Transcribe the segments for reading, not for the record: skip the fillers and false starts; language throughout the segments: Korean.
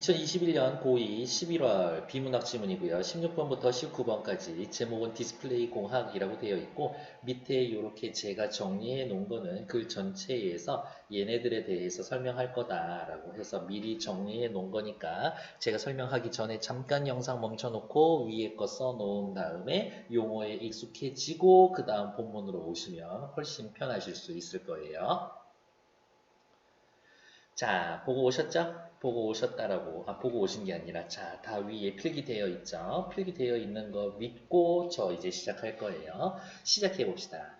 2021년 고2 11월 비문학 지문이고요. 16번부터 19번까지 제목은 디스플레이 공학이라고 되어 있고 밑에 이렇게 제가 정리해 놓은 거는 글 전체에서 얘네들에 대해서 설명할 거다라고 해서 미리 정리해 놓은 거니까 제가 설명하기 전에 잠깐 영상 멈춰 놓고 위에 거 써 놓은 다음에 용어에 익숙해지고 그 다음 본문으로 오시면 훨씬 편하실 수 있을 거예요. 자, 보고 오셨죠? 보고 오셨다라고, 보고 오신 게 아니라, 자, 다 위에 필기되어 있죠? 필기되어 있는 거 믿고 저 이제 시작할 거예요. 시작해 봅시다.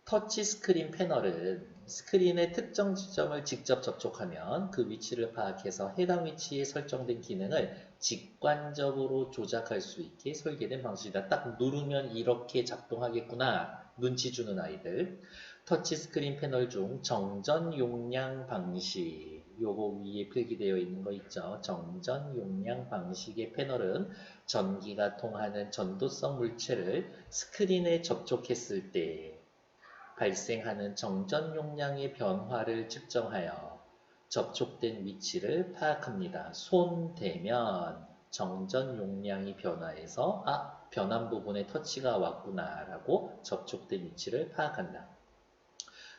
터치 스크린 패널은 스크린의 특정 지점을 직접 접촉하면 그 위치를 파악해서 해당 위치에 설정된 기능을 직관적으로 조작할 수 있게 설계된 방식이다. 딱 누르면 이렇게 작동하겠구나. 눈치 주는 아이들. 터치 스크린 패널 중 정전 용량 방식. 요거 위에 필기되어 있는 거 있죠. 정전 용량 방식의 패널은 전기가 통하는 전도성 물체를 스크린에 접촉했을 때 발생하는 정전 용량의 변화를 측정하여 접촉된 위치를 파악합니다. 손 대면 정전 용량이 변화해서 변한 부분에 터치가 왔구나 라고 접촉된 위치를 파악한다.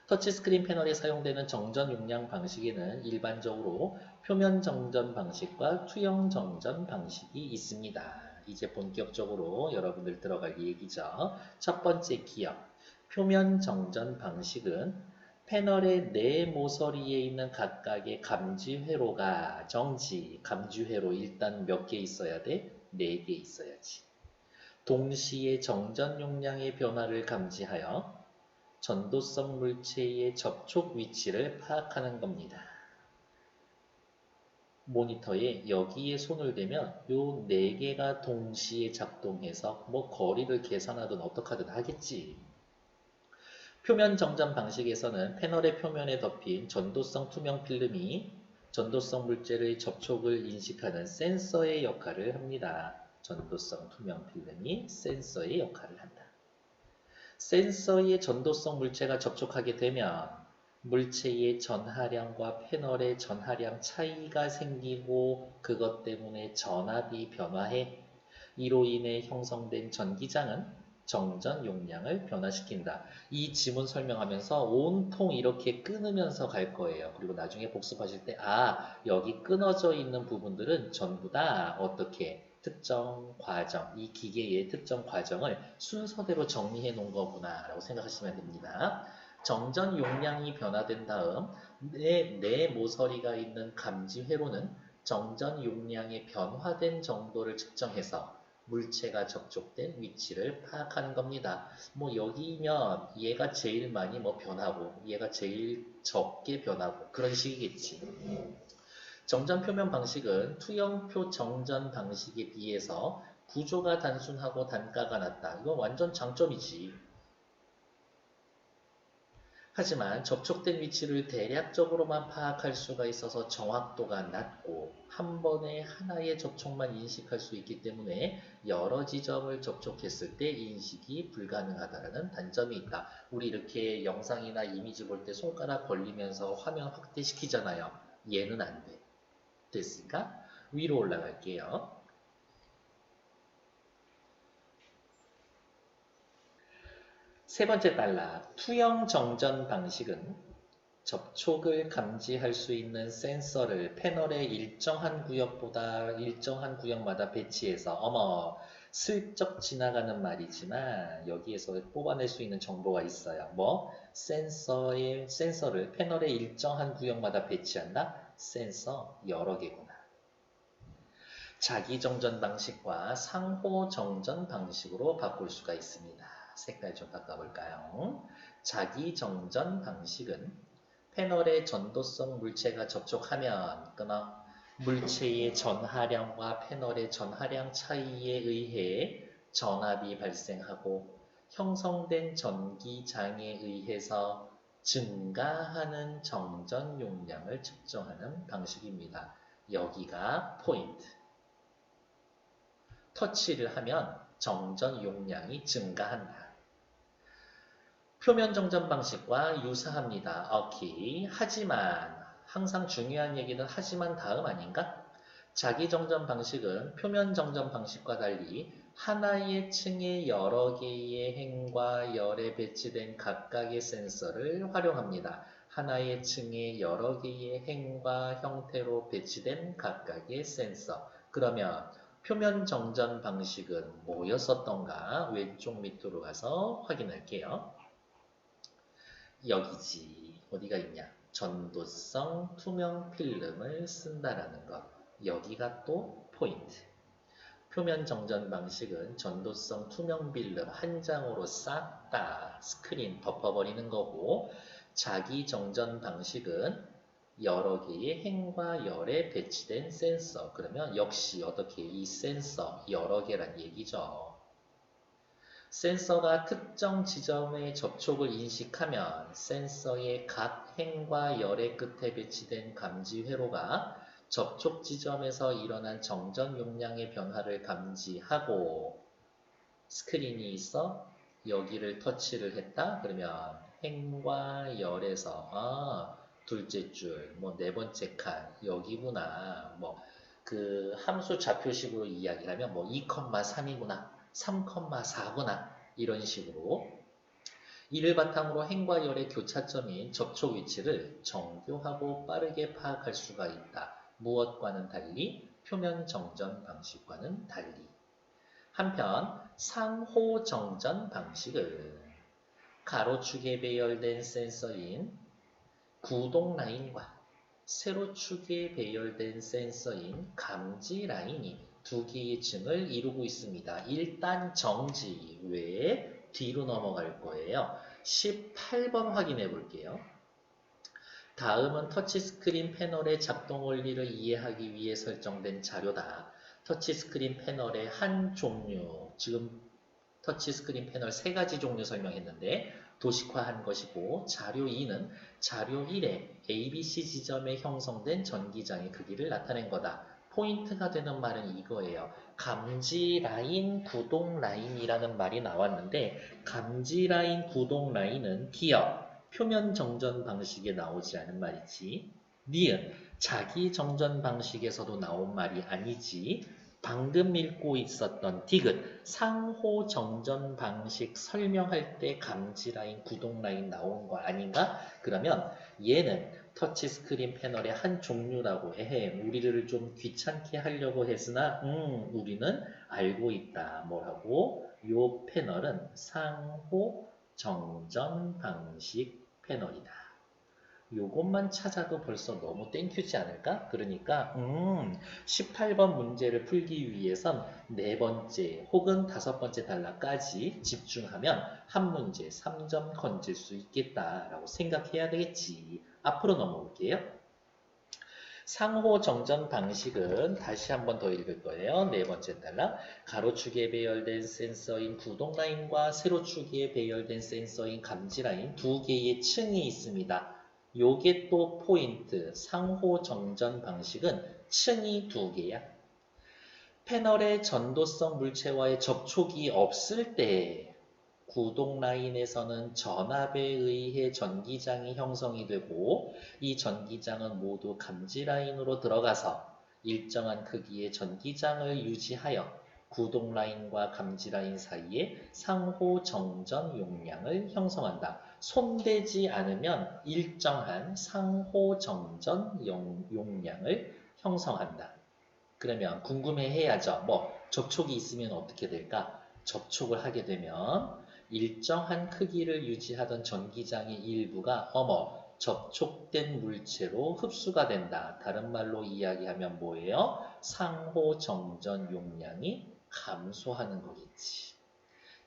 터치스크린 패널에 사용되는 정전 용량 방식에는 일반적으로 표면 정전 방식과 투영 정전 방식이 있습니다. 이제 본격적으로 여러분들 들어갈 얘기죠. 첫 번째 기억. 표면 정전 방식은 패널의 네 모서리에 있는 각각의 감지 회로가 감지 회로 일단 몇 개 있어야 돼? 4개 있어야지. 동시에 정전 용량의 변화를 감지하여 전도성 물체의 접촉 위치를 파악하는 겁니다. 모니터에 여기에 손을 대면 요 4개가 동시에 작동해서 뭐 거리를 계산하든 어떡하든 하겠지. 표면 정전 방식에서는 패널의 표면에 덮인 전도성 투명 필름이 전도성 물체의 접촉을 인식하는 센서의 역할을 합니다. 전도성 투명 필름이 센서의 역할을 한다. 센서의 전도성 물체가 접촉하게 되면 물체의 전하량과 패널의 전하량 차이가 생기고 그것 때문에 전압이 변화해 이로 인해 형성된 전기장은 정전 용량을 변화시킨다. 이 지문 설명하면서 온통 이렇게 끊으면서 갈 거예요. 그리고 나중에 복습하실 때 여기 끊어져 있는 부분들은 전부 다 어떻게 특정 과정, 이 기계의 특정 과정을 순서대로 정리해 놓은 거구나 라고 생각하시면 됩니다. 정전 용량이 변화된 다음 내 모서리가 있는 감지 회로는 정전 용량의 변화된 정도를 측정해서 물체가 접촉된 위치를 파악하는 겁니다. 뭐 여기면 얘가 제일 많이 변하고 얘가 제일 적게 변하고 그런 식이겠지. 정전 표면 방식은 투영표 정전 방식에 비해서 구조가 단순하고 단가가 낮다. 이건 완전 장점이지. 하지만 접촉된 위치를 대략적으로만 파악할 수가 있어서 정확도가 낮고 한 번에 하나의 접촉만 인식할 수 있기 때문에 여러 지점을 접촉했을 때 인식이 불가능하다는 단점이 있다. 우리 이렇게 영상이나 이미지 볼 때 손가락 벌리면서 화면 확대시키잖아요. 얘는 안 돼. 됐을까? 위로 올라갈게요. 세 번째 단락, 투영 정전 방식은 접촉을 감지할 수 있는 센서를 패널의 일정한 구역마다 배치해서 슬쩍 지나가는 말이지만 여기에서 뽑아낼 수 있는 정보가 있어요. 센서를 패널의 일정한 구역마다 배치한다? 센서 여러 개구나. 자기 정전 방식과 상호 정전 방식으로 바꿀 수가 있습니다. 색깔 좀 바꿔볼까요? 자기 정전 방식은 패널의 전도성 물체가 접촉하면 물체의 전하량과 패널의 전하량 차이에 의해 전압이 발생하고 형성된 전기장에 의해서 증가하는 정전 용량을 측정하는 방식입니다. 여기가 포인트. 터치를 하면 정전 용량이 증가한다. 표면 정전 방식과 유사합니다. 오케이. 하지만 항상 중요한 얘기는 하지만 다음 아닌가? 자기 정전 방식은 표면 정전 방식과 달리 하나의 층에 여러 개의 행과 열에 배치된 각각의 센서를 활용합니다. 하나의 층에 여러 개의 행과 형태로 배치된 각각의 센서. 그러면 표면 정전 방식은 뭐였었던가? 왼쪽 밑으로 가서 확인할게요. 여기지. 어디가 있냐? 전도성 투명 필름을 쓴다라는 것. 여기가 또 포인트. 표면 정전 방식은 전도성 투명 필름 한 장으로 싹 다 스크린 덮어버리는 거고, 자기 정전 방식은 여러 개의 행과 열에 배치된 센서. 그러면 역시 어떻게 이 센서 여러 개란 얘기죠. 센서가 특정 지점의 접촉을 인식하면 센서의 각 행과 열의 끝에 배치된 감지 회로가 접촉 지점에서 일어난 정전 용량의 변화를 감지하고, 스크린이 있어 여기를 터치를 했다. 그러면 행과 열에서 둘째 줄, 뭐 네 번째 칸 여기구나. 뭐 그 함수 좌표식으로 이야기하면 뭐 2,3이구나. 3,4구나. 이런 식으로 이를 바탕으로 행과 열의 교차점인 접촉 위치를 정교하고 빠르게 파악할 수가 있다. 무엇과는 달리 표면 정전 방식과는 달리. 한편 상호 정전 방식은 가로축에 배열된 센서인 구동 라인과 세로축에 배열된 센서인 감지 라인이 두 개의 층을 이루고 있습니다. 일단 정지 외에 뒤로 넘어갈 거예요. 18번 확인해 볼게요. 다음은 터치스크린 패널의 작동 원리를 이해하기 위해 설정된 자료다. 터치스크린 패널의 한 종류, 지금 터치스크린 패널 3가지 종류 설명했는데 도식화한 것이고, 자료 2는 자료 1에 ABC 지점에 형성된 전기장의 크기를 나타낸 거다. 포인트가 되는 말은 이거예요. 감지 라인, 구동 라인이라는 말이 나왔는데, 감지 라인, 구동 라인은 기억, 표면 정전 방식에 나오지 않은 말이지. 니은, 자기 정전 방식에서도 나온 말이 아니지. 방금 읽고 있었던 디귿, 상호 정전 방식 설명할 때 감지 라인, 구동 라인 나온 거 아닌가? 그러면 얘는 터치스크린 패널의 한 종류라고 해. 우리를 좀 귀찮게 하려고 했으나 우리는 알고 있다. 뭐라고? 요 패널은 상호 정전 방식 패널이다. 요것만 찾아도 벌써 너무 땡큐지 않을까? 그러니까 18번 문제를 풀기 위해선 4번째 혹은 5번째 단락까지 집중하면 한 문제 3점 건질 수 있겠다라고 생각해야 되겠지. 앞으로 넘어올게요. 상호 정전 방식은 다시 한 번 더 읽을 거예요. 4번째 단락. 가로축에 배열된 센서인 구동 라인과 세로축에 배열된 센서인 감지 라인 두 개의 층이 있습니다. 요게 또 포인트. 상호 정전 방식은 층이 2개야. 패널의 전도성 물체와의 접촉이 없을 때 구동 라인에서는 전압에 의해 전기장이 형성이 되고, 이 전기장은 모두 감지 라인으로 들어가서 일정한 크기의 전기장을 유지하여 구동 라인과 감지 라인 사이에 상호 정전 용량을 형성한다. 손대지 않으면 일정한 상호 정전 용량을 형성한다. 그러면 궁금해해야죠. 뭐 접촉이 있으면 어떻게 될까? 접촉을 하게 되면 일정한 크기를 유지하던 전기장의 일부가 접촉된 물체로 흡수가 된다. 다른 말로 이야기하면 뭐예요? 상호 정전 용량이 감소하는 거겠지.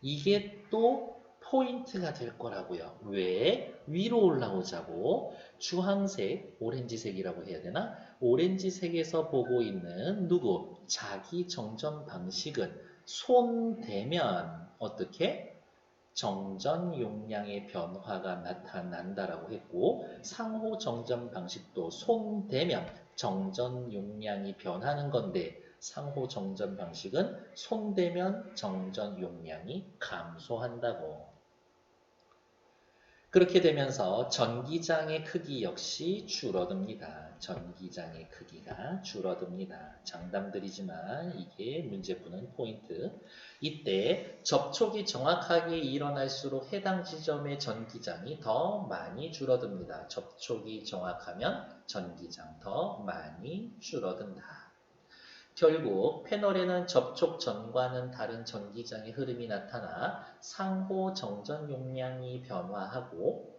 이게 또 포인트가 될 거라고요. 왜? 위로 올라오자고. 주황색, 오렌지색이라고 해야 되나? 오렌지색에서 보고 있는 누구? 자기 정전 방식은 손대면 어떻게? 정전 용량의 변화가 나타난다라고 했고, 상호 정전 방식도 손대면 정전 용량이 변하는 건데, 상호 정전 방식은 손대면 정전 용량이 감소한다고. 그렇게 되면서 전기장의 크기 역시 줄어듭니다. 전기장의 크기가 줄어듭니다. 장담드리지만 이게 문제 푸는 포인트. 이때 접촉이 정확하게 일어날수록 해당 지점의 전기장이 더 많이 줄어듭니다. 접촉이 정확하면 전기장 더 많이 줄어든다. 결국 패널에는 접촉 전과는 다른 전기장의 흐름이 나타나 상호 정전 용량이 변화하고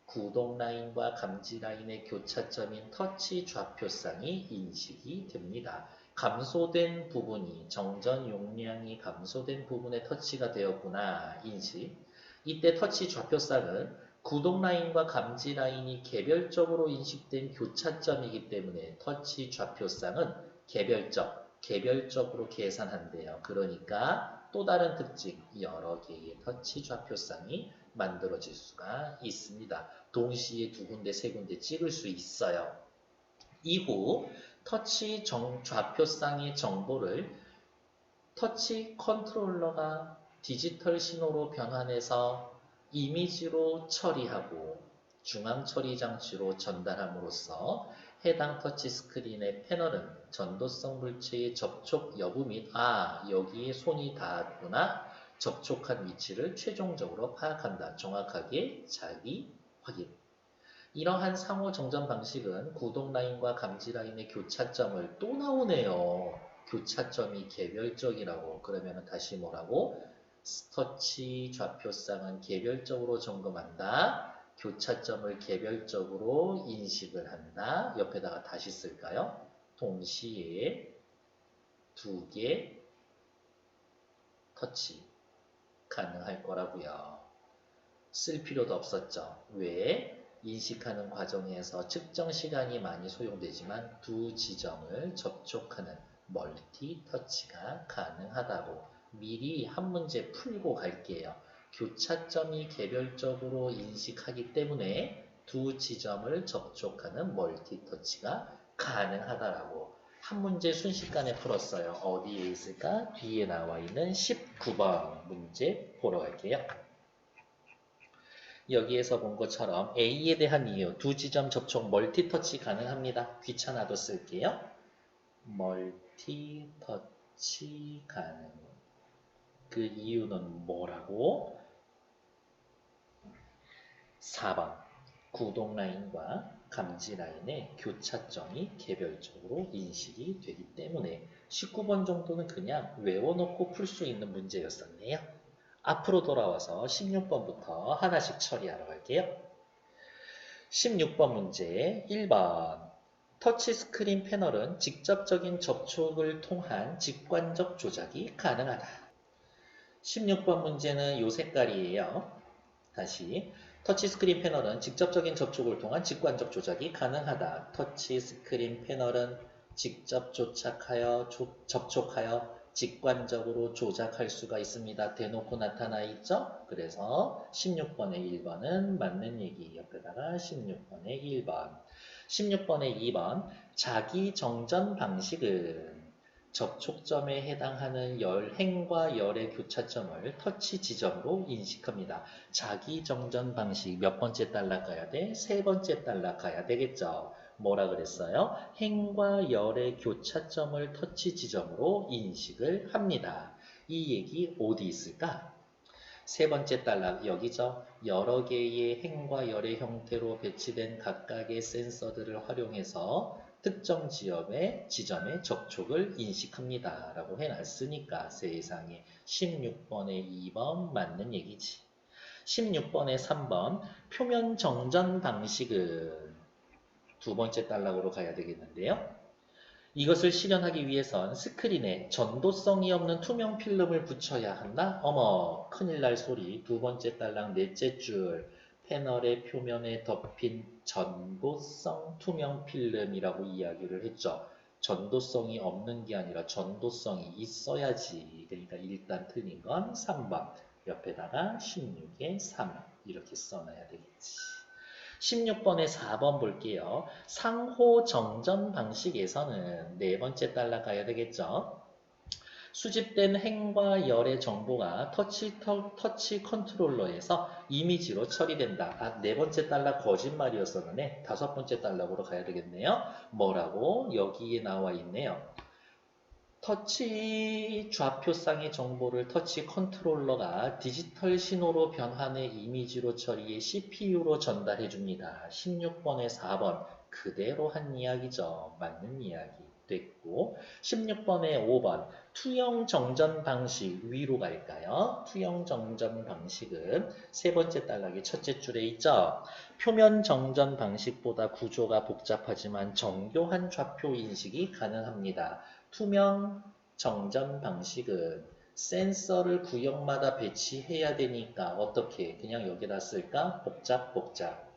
구동 라인과 감지 라인의 교차점인 터치 좌표쌍이 인식이 됩니다. 감소된 부분이 정전 용량이 감소된 부분에 터치가 되었구나 인식. 이때 터치 좌표쌍은 구동 라인과 감지 라인이 개별적으로 인식된 교차점이기 때문에 터치 좌표쌍은 개별적으로 계산한대요. 그러니까 또 다른 특징, 여러 개의 터치 좌표쌍이 만들어질 수가 있습니다. 동시에 두 군데, 세 군데 찍을 수 있어요. 이후 터치 좌표쌍의 정보를 터치 컨트롤러가 디지털 신호로 변환해서 이미지로 처리하고 중앙 처리 장치로 전달함으로써 해당 터치 스크린의 패널은 전도성 물체의 접촉 여부 및 여기에 손이 닿았구나 접촉한 위치를 최종적으로 파악한다. 정확하게 자기 확인. 이러한 상호 정전 방식은 구동 라인과 감지 라인의 교차점을 또 나오네요. 교차점이 개별적이라고. 그러면 다시 뭐라고? 터치 좌표쌍은 개별적으로 점검한다. 교차점을 개별적으로 인식을 한다. 옆에다가 다시 쓸까요? 동시에 두 개 터치 가능할 거라고요. 쓸 필요도 없었죠. 왜? 인식하는 과정에서 측정 시간이 많이 소요되지만 두 지점을 접촉하는 멀티 터치가 가능하다고 미리 한 문제 풀고 갈게요. 교차점이 개별적으로 인식하기 때문에 두 지점을 접촉하는 멀티 터치가 가능하다라고 한 문제 순식간에 풀었어요. 어디에 있을까? 뒤에 나와 있는 19번 문제 보러 갈게요. 여기에서 본 것처럼 A에 대한 이유, 두 지점 접촉 멀티 터치 가능합니다. 귀찮아도 쓸게요. 멀티 터치 가능. 그 이유는 뭐라고? 4번. 구동 라인과 감지 라인의 교차점이 개별적으로 인식이 되기 때문에 19번 정도는 그냥 외워놓고 풀 수 있는 문제였었네요. 앞으로 돌아와서 16번부터 하나씩 처리하러 갈게요. 16번 문제 1번. 터치스크린 패널은 직접적인 접촉을 통한 직관적 조작이 가능하다. 16번 문제는 요 색깔이에요. 다시. 터치스크린 패널은 직접적인 접촉을 통한 직관적 조작이 가능하다. 터치스크린 패널은 직접 접촉하여 직관적으로 조작할 수가 있습니다. 대놓고 나타나 있죠? 그래서 16번의 1번은 맞는 얘기. 옆에다가 16번의 1번. 16번의 2번. 자기 정전 방식은 접촉점에 해당하는 행과 열의 교차점을 터치 지점으로 인식합니다. 자기 정전 방식 몇 번째 달락 가야 돼? 세 번째 달락 가야 되겠죠. 뭐라 그랬어요? 행과 열의 교차점을 터치 지점으로 인식을 합니다. 이 얘기 어디 있을까? 세 번째 단락 여기죠. 여러 개의 행과 열의 형태로 배치된 각각의 센서들을 활용해서 특정 지점의 접촉을 인식합니다. 라고 해놨으니까 세상에 16번에 2번 맞는 얘기지. 16번에 3번 표면 정전 방식은 두 번째 단락으로 가야 되겠는데요. 이것을 실현하기 위해선 스크린에 전도성이 없는 투명 필름을 붙여야 한다? 어머, 큰일 날 소리. 두 번째 단락 넷째 줄. 패널의 표면에 덮인 전도성 투명 필름이라고 이야기를 했죠. 전도성이 없는 게 아니라 전도성이 있어야지. 그러니까 일단 틀린 건 3번. 옆에다가 16에 3 이렇게 써놔야 되겠지. 16번에 4번 볼게요. 상호 정전 방식에서는 네 번째 달락 가야 되겠죠. 수집된 행과 열의 정보가 터치 컨트롤러에서 이미지로 처리된다. 아, 네 번째 달러 거짓말이었었는데 다섯 번째 달러로 가야 되겠네요. 뭐라고? 여기에 나와 있네요. 터치 좌표상의 정보를 터치 컨트롤러가 디지털 신호로 변환해 이미지로 처리해 CPU로 전달해 줍니다. 16번에 4번 그대로 한 이야기죠. 맞는 이야기 됐고 16번에 5번 투영 정전 방식 위로 갈까요? 투영 정전 방식은 세 번째 단락의 첫째 줄에 있죠. 표면 정전 방식보다 구조가 복잡하지만 정교한 좌표 인식이 가능합니다. 투명 정전 방식은 센서를 구역마다 배치해야 되니까 어떻게 그냥 여기다 쓸까? 복잡.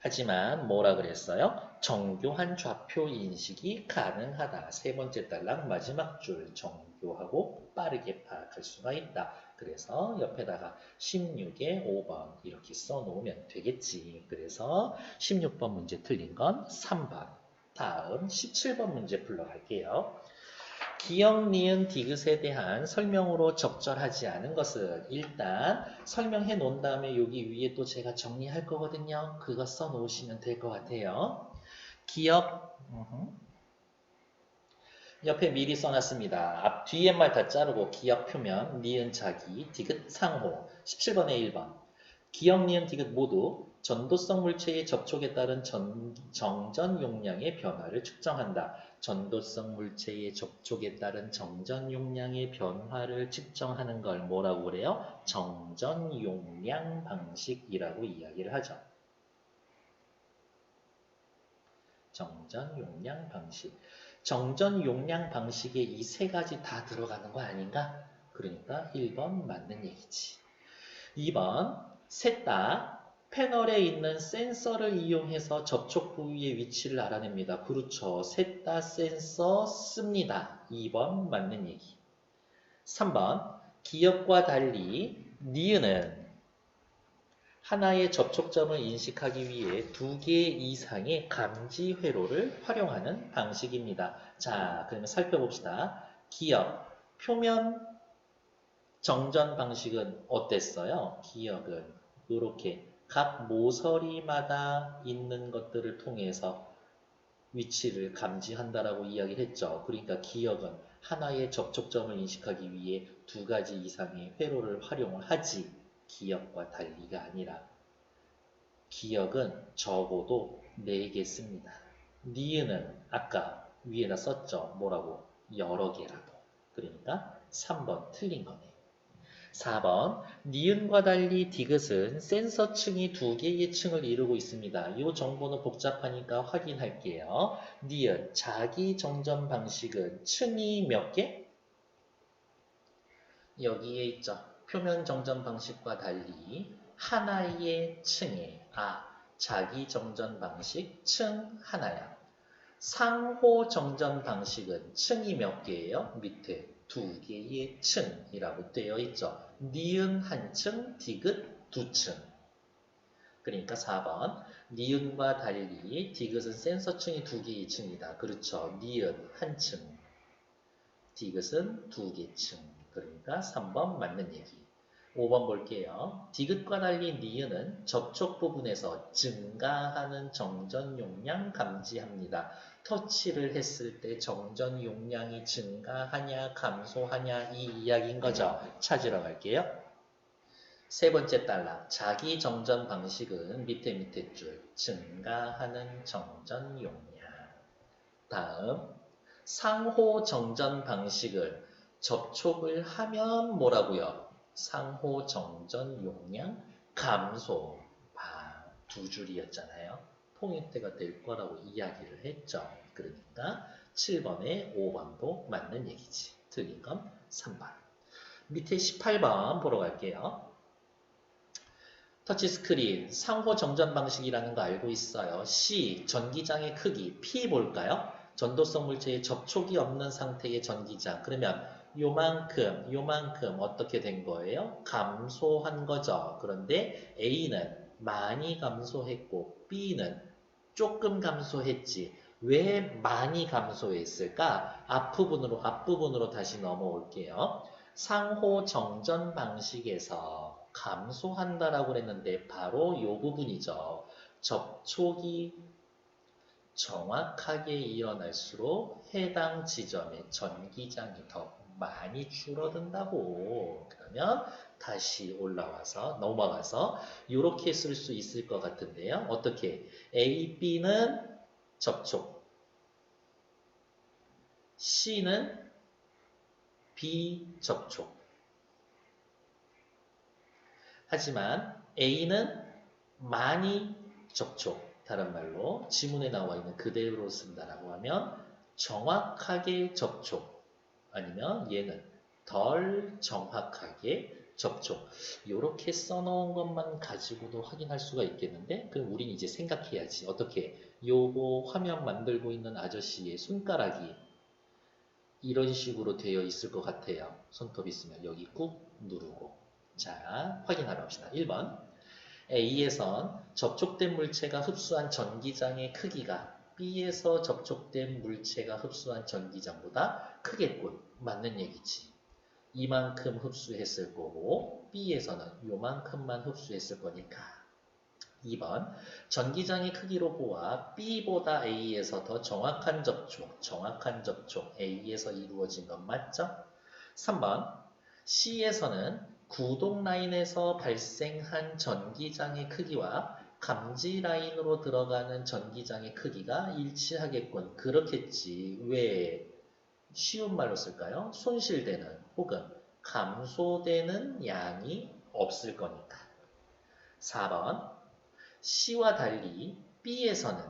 하지만 뭐라 그랬어요? 정교한 좌표 인식이 가능하다. 세 번째 단락 마지막 줄 정교하고 빠르게 파악할 수가 있다. 그래서 옆에다가 16에 5번 이렇게 써놓으면 되겠지. 그래서 16번 문제 틀린 건 3번. 다음 17번 문제 풀러갈게요. 기역, 니은, 디귿에 대한 설명으로 적절하지 않은 것은 일단 설명해 놓은 다음에 여기 위에 또 제가 정리할 거거든요. 그거 써 놓으시면 될 것 같아요. 기역, 옆에 미리 써놨습니다. 앞 뒤에 말 다 자르고 기역 표면, 니은 자기, 디귿 상호. 17번에 1번. 기역, 니은, 디귿 모두 전도성 물체의 접촉에 따른 정전 용량의 변화를 측정한다. 전도성 물체의 접촉에 따른 정전 용량의 변화를 측정하는 걸 뭐라고 그래요? 정전 용량 방식이라고 이야기를 하죠. 정전 용량 방식. 정전 용량 방식에 이 세 가지 다 들어가는 거 아닌가? 그러니까 1번 맞는 얘기지. 2번 셋 다 패널에 있는 센서를 이용해서 접촉 부위의 위치를 알아냅니다. 그렇죠. 셋 다 센서 씁니다. 2번 맞는 얘기. 3번 기역과 달리 니은은 하나의 접촉점을 인식하기 위해 2개 이상의 감지 회로를 활용하는 방식입니다. 자, 그러면 살펴봅시다. 기역, 표면 정전 방식은 어땠어요? 기역은 이렇게 각 모서리마다 있는 것들을 통해서 위치를 감지한다라고 이야기를 했죠. 그러니까 기역은 하나의 접촉점을 인식하기 위해 2가지 이상의 회로를 활용을 하지 기역과 달리가 아니라 기역은 적어도 4개 씁니다. 니은은 아까 위에다 썼죠. 뭐라고? 여러 개라도. 그러니까 3번 틀린 거네. 4번 니은과 달리 디귿은 센서 층이 2개의 층을 이루고 있습니다. 이 정보는 복잡하니까 확인할게요. 니은 자기 정전 방식은 층이 몇 개? 여기에 있죠. 표면 정전 방식과 달리 하나의 층에 자기 정전 방식 층 하나야. 상호 정전 방식은 층이 몇 개예요? 밑에 2개의 층이라고 되어 있죠. 니은 한 층, 디귿 2층. 그러니까 4번 니은과 달리 디귿은 센서층이 2개의 층이다. 그렇죠. 니은 한 층, 디귿은 2개 층. 그러니까 3번 맞는 얘기. 5번 볼게요. 디귿과 달리 니은은 접촉 부분에서 증가하는 정전 용량 감지합니다. 터치를 했을 때 정전 용량이 증가하냐 감소하냐 이 이야기인 거죠. 찾으러 갈게요. 세 번째 단락 자기 정전 방식은 밑에 줄 증가하는 정전 용량. 다음 상호 정전 방식은 접촉을 하면 뭐라고요? 상호 정전 용량 감소. 2줄이었잖아요. 포인트가 될 거라고 이야기를 했죠. 그러니까 7번에 5번도 맞는 얘기지. 틀린 건 3번. 밑에 18번 보러 갈게요. 터치스크린 상호 정전 방식이라는 거 알고 있어요. C. 전기장의 크기. P 볼까요? 전도성 물체에 접촉이 없는 상태의 전기장. 그러면 요만큼 어떻게 된 거예요? 감소한 거죠. 그런데 A는 많이 감소했고 B는 조금 감소했지. 왜 많이 감소했을까? 앞부분으로 다시 넘어올게요. 상호 정전 방식에서 감소한다라고 그랬는데 바로 이 부분이죠. 접촉이 정확하게 일어날수록 해당 지점의 전기장이 더 많이 줄어든다고. 그러면 다시 넘어가서 이렇게 쓸 수 있을 것 같은데요. 어떻게? A, B는 접촉, C는 비접촉. 하지만 A는 많이 접촉. 다른 말로 지문에 나와 있는 그대로 쓴다라고 하면 정확하게 접촉. 아니면 얘는 덜 정확하게 접촉. 이렇게 써놓은 것만 가지고도 확인할 수가 있겠는데 그럼 우린 이제 생각해야지. 어떻게? 요거 화면 만들고 있는 아저씨의 손가락이 이런 식으로 되어 있을 것 같아요. 손톱 있으면 여기 꾹 누르고. 자, 확인하러 합시다. 1번. A에선 접촉된 물체가 흡수한 전기장의 크기가 B에서 접촉된 물체가 흡수한 전기장보다 크겠군. 맞는 얘기지. 이만큼 흡수했을 거고 B에서는 요만큼만 흡수했을 거니까. 2번. 전기장의 크기로 보아 B보다 A에서 더 정확한 접촉 A에서 이루어진 건 맞죠? 3번. C에서는 구동 라인에서 발생한 전기장의 크기와 감지 라인으로 들어가는 전기장의 크기가 일치하겠군. 그렇겠지. 왜? 쉬운 말로 쓸까요? 손실되는 혹은 감소되는 양이 없을 거니까. 4번. C와 달리 B에서는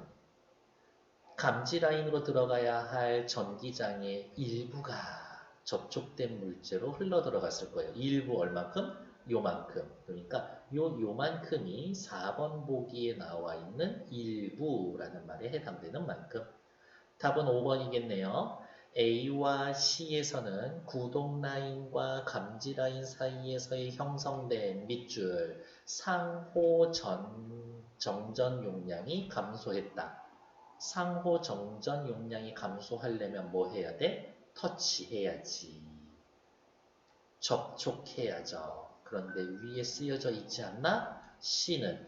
감지 라인으로 들어가야 할 전기장의 일부가 접촉된 물체로 흘러 들어갔을 거예요. 일부 얼만큼? 요만큼. 그러니까 요만큼이 4번 보기에 나와 있는 일부라는 말에 해당되는 만큼. 답은 5번이겠네요. A와 C에서는 구동 라인과 감지 라인 사이에서의 형성된 밑줄 상호 정전 용량이 감소했다. 상호 정전 용량이 감소하려면 뭐 해야 돼? 터치해야지. 접촉해야죠. 그런데 위에 쓰여져 있지 않나? C는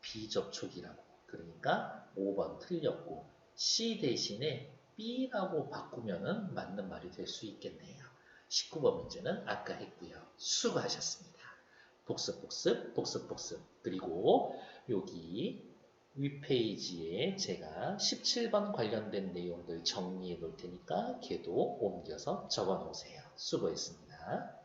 비접촉이라고. 그러니까 5번 틀렸고 C 대신에 B라고 바꾸면 맞는 말이 될 수 있겠네요. 19번 문제는 아까 했고요. 수고하셨습니다. 복습. 그리고 여기 윗페이지에 제가 17번 관련된 내용들 정리해 놓을 테니까 걔도 옮겨서 적어 놓으세요. 수고했습니다.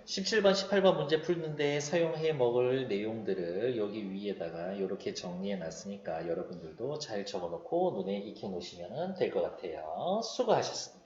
17번, 18번 문제 풀는데 사용해 먹을 내용들을 여기 위에다가 이렇게 정리해 놨으니까 여러분들도 잘 적어 놓고 눈에 익혀 놓으시면 될 것 같아요. 수고하셨습니다.